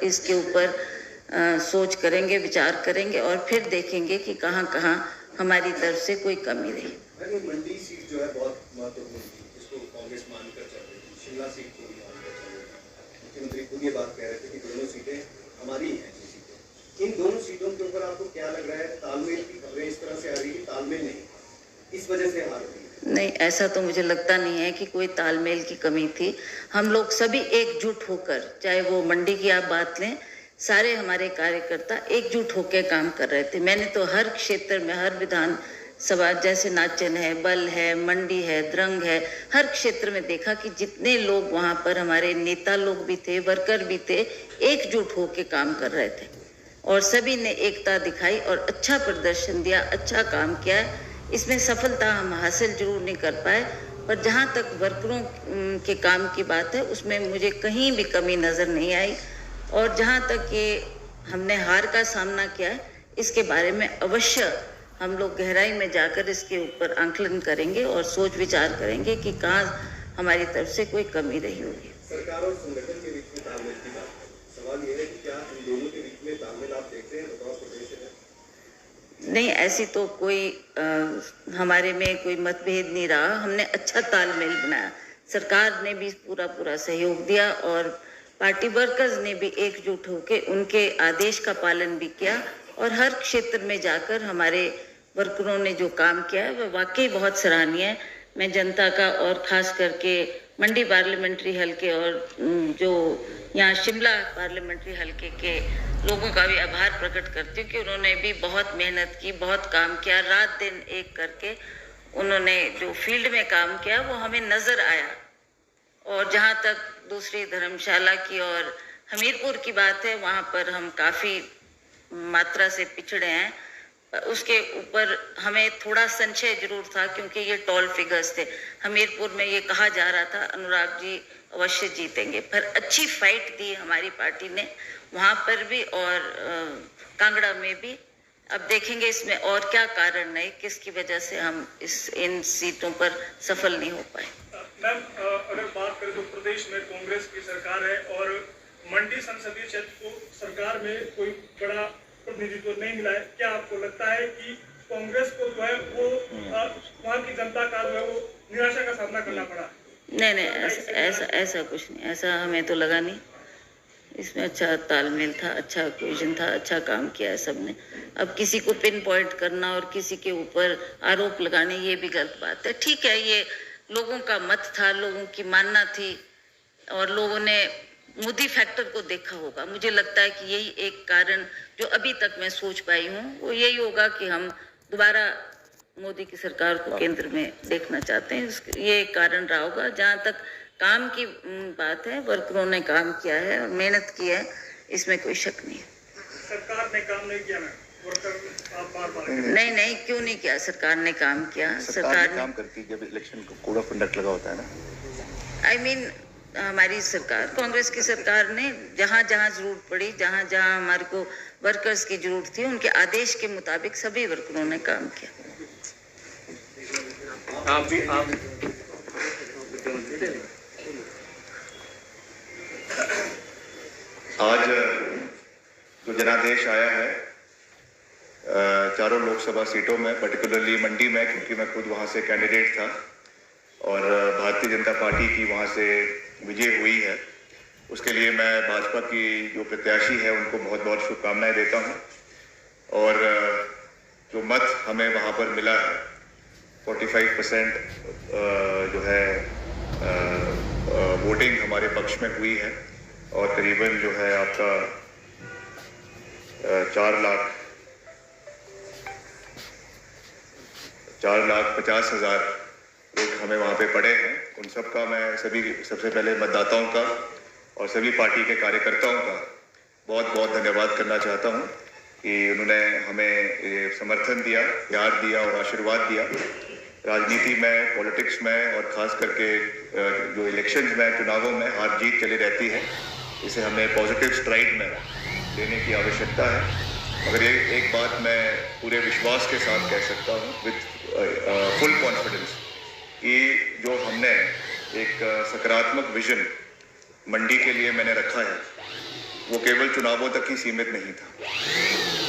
इसके ऊपर सोच करेंगे, विचार करेंगे और फिर देखेंगे कि कहाँ कहाँ हमारी तरफ से कोई कमी रही। मंडी सीट जो है बहुत महत्वपूर्ण थी, जिसको कांग्रेस मानकर चल रही थी, शिमला सीट को भी मानकर चल रही थी। मुख्यमंत्री खुद ये बात कह रहे थे कि दोनों सीटें हमारी हैं। इन दोनों सीटों के ऊपर आपको क्या लग रहा है? तालमेल की खबरें इस तरह से आ रही है, तालमेल नहीं, इस वजह से हार रही है। नहीं, ऐसा तो मुझे लगता नहीं है कि कोई तालमेल की कमी थी। हम लोग सभी एकजुट होकर, चाहे वो मंडी की आप बात लें, सारे हमारे कार्यकर्ता एकजुट होकर काम कर रहे थे। मैंने तो हर क्षेत्र में, हर विधान सभा, जैसे नाचन है, बल है, मंडी है, द्रंग है, हर क्षेत्र में देखा कि जितने लोग वहाँ पर हमारे नेता लोग भी थे, वर्कर भी थे, एकजुट होकर काम कर रहे थे और सभी ने एकता दिखाई और अच्छा प्रदर्शन दिया, अच्छा काम किया है। इसमें सफलता हम हासिल जरूर नहीं कर पाए, पर जहाँ तक वर्करों के काम की बात है उसमें मुझे कहीं भी कमी नज़र नहीं आई। और जहाँ तक ये हमने हार का सामना किया है, इसके बारे में अवश्य हम लोग गहराई में जाकर इसके ऊपर आंकलन करेंगे और सोच विचार करेंगे कि कहाँ हमारी तरफ से कोई कमी रही होगी। सरकार और संगठन के बीच में तालमेल की बात है, सवाल ये है कि क्या इन दोनों के बीच में तालमेल आप देखते हैं? बताओ प्रदेश है। नहीं, ऐसी तो कोई हमारे में कोई मतभेद नहीं रहा। हमने अच्छा तालमेल बनाया, सरकार ने भी पूरा सहयोग दिया और पार्टी वर्कर्स ने भी एकजुट होकर उनके आदेश का पालन भी किया और हर क्षेत्र में जाकर हमारे वर्करों ने जो काम किया है वह वाकई बहुत सराहनीय है। मैं जनता का और खास करके मंडी पार्लियामेंट्री हलके और जो यहाँ शिमला पार्लियामेंट्री हलके के लोगों का भी आभार प्रकट करती हूँ कि उन्होंने भी बहुत मेहनत की, बहुत काम किया, रात दिन एक करके उन्होंने जो फील्ड में काम किया वो हमें नज़र आया। और जहाँ तक दूसरी धर्मशाला की और हमीरपुर की बात है, वहाँ पर हम काफ़ी मात्रा से पिछड़े हैं। उसके ऊपर हमें थोड़ा संशय जरूर था क्योंकि ये टॉल फिगर्स थे। हमीरपुर में ये कहा जा रहा था अनुराग जी अवश्य जीतेंगे, पर अच्छी फाइट दी हमारी पार्टी ने वहाँ पर भी और कांगड़ा में भी। अब देखेंगे इसमें और क्या कारण है, किसकी वजह से हम इन सीटों पर सफल नहीं हो पाए। मैम, अगर बात करें तो प्रदेश में कांग्रेस की सरकार है और मंडी संसदीय क्षेत्र को सरकार में कोई बड़ा प्रतिनिधित्व नहीं मिला है। क्या आपको लगता है कि कांग्रेस को जो है वो वहाँ की जनता का जो है वो निराशा का सामना करना पड़ा? नहीं, ऐसा कुछ नहीं, ऐसा हमें तो लगा नहीं। इसमें अच्छा तालमेल था, अच्छा कोहेजन था, अच्छा काम किया है सबने। अब किसी को पिन पॉइंट करना और किसी के ऊपर आरोप लगाने, ये भी गलत बात है। ठीक है, ये लोगों का मत था, लोगों की मानना थी और लोगों ने मोदी फैक्टर को देखा होगा। मुझे लगता है कि यही एक कारण जो अभी तक मैं सोच पाई हूँ वो यही होगा कि हम दोबारा मोदी की सरकार को केंद्र में देखना चाहते हैं। ये एक कारण रहा होगा। जहाँ तक काम की बात है, वर्करों ने काम किया है और मेहनत की है, इसमें कोई शक नहीं है। सरकार ने काम नहीं किया ना, नहीं, क्यों नहीं किया? सरकार ने काम किया। सरकार ने काम करती जब इलेक्शन को कोड ऑफ कंडक्ट लगा होता है ना। I mean, हमारी सरकार, कांग्रेस की सरकार ने जहाँ जहाँ जरूरत पड़ी, जहाँ जहाँ हमारे को वर्कर्स की जरूरत थी, उनके आदेश के मुताबिक सभी वर्करों ने काम किया। आज जो जनादेश आया है चारों लोकसभा सीटों में, पर्टिकुलरली मंडी में, क्योंकि मैं खुद वहाँ से कैंडिडेट था और भारतीय जनता पार्टी की वहाँ से विजय हुई है, उसके लिए मैं भाजपा की जो प्रत्याशी है उनको बहुत बहुत शुभकामनाएं देता हूँ। और जो मत हमें वहाँ पर मिला है 45% जो है वोटिंग हमारे पक्ष में हुई है और करीबन जो है आपका 4,50,000 वोट हमें वहाँ पे पड़े हैं। उन सब का मैं सबसे पहले मतदाताओं का और सभी पार्टी के कार्यकर्ताओं का बहुत बहुत धन्यवाद करना चाहता हूँ कि उन्होंने हमें ये समर्थन दिया, प्यार दिया और आशीर्वाद दिया। राजनीति में, पॉलिटिक्स में और ख़ास करके जो इलेक्शंस में, चुनावों में हार जीत चली रहती है, इसे हमें पॉजिटिव स्ट्राइड में लेने की आवश्यकता है। मगर एक बात मैं पूरे विश्वास के साथ कह सकता हूँ विद फुल कॉन्फिडेंस कि जो हमने एक सकारात्मक विजन मंडी के लिए मैंने रखा है वो केवल चुनावों तक ही सीमित नहीं था।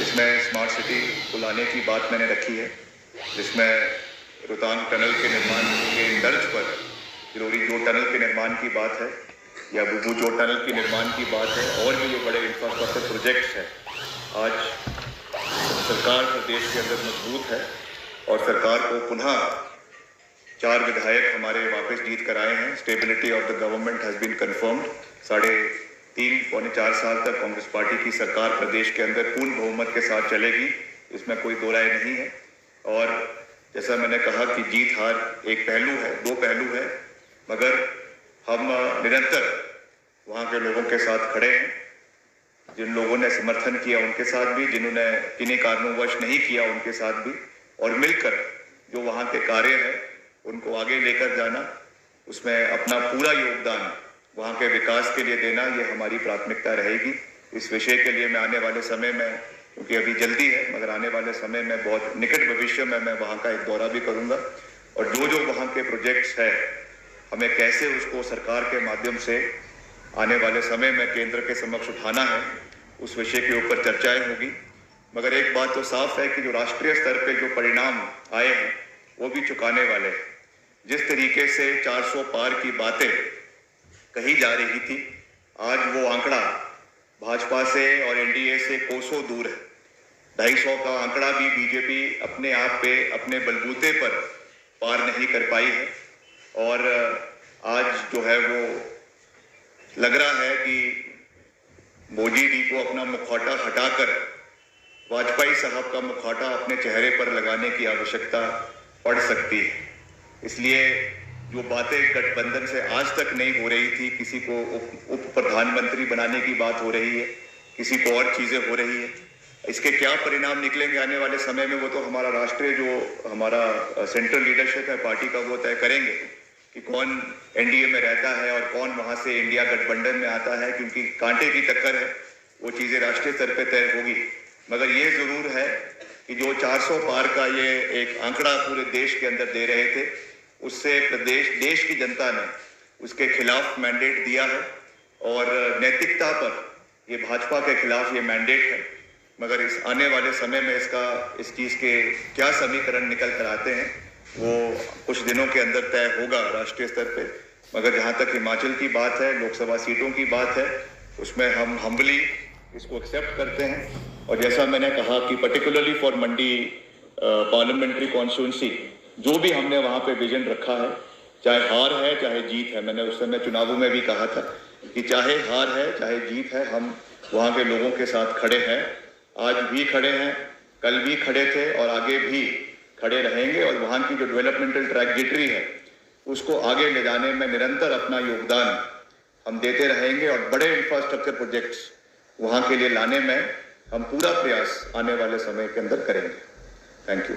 इसमें स्मार्ट सिटी को लाने की बात मैंने रखी है, जिसमें रोहतांग टनल के निर्माण के तर्ज पर किरोड़ी जोड़ टनल के निर्माण की बात है या बुबू जोड़ टनल के निर्माण की बात है, और भी जो बड़े इंफ्रास्ट्रक्चर प्रोजेक्ट्स हैं। आज सरकार प्रदेश के अंदर मजबूत है और सरकार को पुनः 4 विधायक हमारे वापस जीत कर आए हैं। Stability of the government has been confirmed. 3.5-4 साल तक कांग्रेस पार्टी की सरकार प्रदेश के अंदर पूर्ण बहुमत के साथ चलेगी, इसमें कोई दो राय नहीं है। और जैसा मैंने कहा कि जीत हार एक पहलू है, 2 पहलू है, मगर हम निरंतर वहाँ के लोगों के साथ खड़े हैं। जिन लोगों ने समर्थन किया उनके साथ भी, जिन्होंने किन्हीं कारणोंवश नहीं किया उनके साथ भी, और मिलकर जो वहाँ के कार्य है उनको आगे लेकर जाना, उसमें अपना पूरा योगदान वहाँ के विकास के लिए देना, ये हमारी प्राथमिकता रहेगी। इस विषय के लिए मैं आने वाले समय में, क्योंकि अभी जल्दी है, मगर आने वाले समय में बहुत निकट भविष्य में मैं वहाँ का एक दौरा भी करूँगा, और जो वहाँ के प्रोजेक्ट्स है हमें कैसे उसको सरकार के माध्यम से आने वाले समय में केंद्र के समक्ष उठाना है, उस विषय के ऊपर चर्चाएं होगी। मगर एक बात तो साफ है कि जो राष्ट्रीय स्तर पे जो परिणाम आए हैं वो भी चुकाने वाले हैं। जिस तरीके से 400 पार की बातें कही जा रही थी, आज वो आंकड़ा भाजपा से और एनडीए से कोसों दूर है। 250 का आंकड़ा भी बीजेपी अपने आप पे, अपने बलबूते पर पार नहीं कर पाई है। और आज जो है वो लग रहा है कि मोदी जी को अपना मुखौटा हटाकर वाजपेयी साहब का मुखौटा अपने चेहरे पर लगाने की आवश्यकता पड़ सकती है। इसलिए जो बातें गठबंधन से आज तक नहीं हो रही थी, किसी को उप प्रधानमंत्री बनाने की बात हो रही है, किसी को और चीज़ें हो रही है, इसके क्या परिणाम निकलेंगे आने वाले समय में वो तो हमारा राष्ट्रीय जो हमारा सेंट्रल लीडरशिप है पार्टी का, वो तय करेंगे कि कौन एनडीए में रहता है और कौन वहाँ से इंडिया गठबंधन में आता है, क्योंकि कांटे की टक्कर है, वो चीज़ें राष्ट्रीय स्तर पर तय होगी। मगर ये ज़रूर है कि जो 400 पार का ये एक आंकड़ा पूरे देश के अंदर दे रहे थे, उससे देश की जनता ने उसके खिलाफ मैंडेट दिया है, और नैतिकता पर ये भाजपा के खिलाफ ये मैंडेट है। मगर इस आने वाले समय में इस चीज़ के क्या समीकरण निकल कर आते हैं वो कुछ दिनों के अंदर तय होगा राष्ट्रीय स्तर पे। मगर जहाँ तक हिमाचल की बात है, लोकसभा सीटों की बात है, उसमें हम हम्बली इसको एक्सेप्ट करते हैं। और जैसा मैंने कहा कि particularly for Mandi parliamentary constituency, जो भी हमने वहाँ पे विजन रखा है, चाहे हार है चाहे जीत है, मैंने उस समय चुनावों में भी कहा था कि चाहे हार है चाहे जीत है, हम वहाँ के लोगों के साथ खड़े हैं। आज भी खड़े हैं, कल भी खड़े थे और आगे भी खड़े रहेंगे। और वहाँ की जो डेवलपमेंटल ट्रैजेक्टरी है उसको आगे ले जाने में निरंतर अपना योगदान हम देते रहेंगे, और बड़े इंफ्रास्ट्रक्चर प्रोजेक्ट्स वहाँ के लिए लाने में हम पूरा प्रयास आने वाले समय के अंदर करेंगे। Thank you.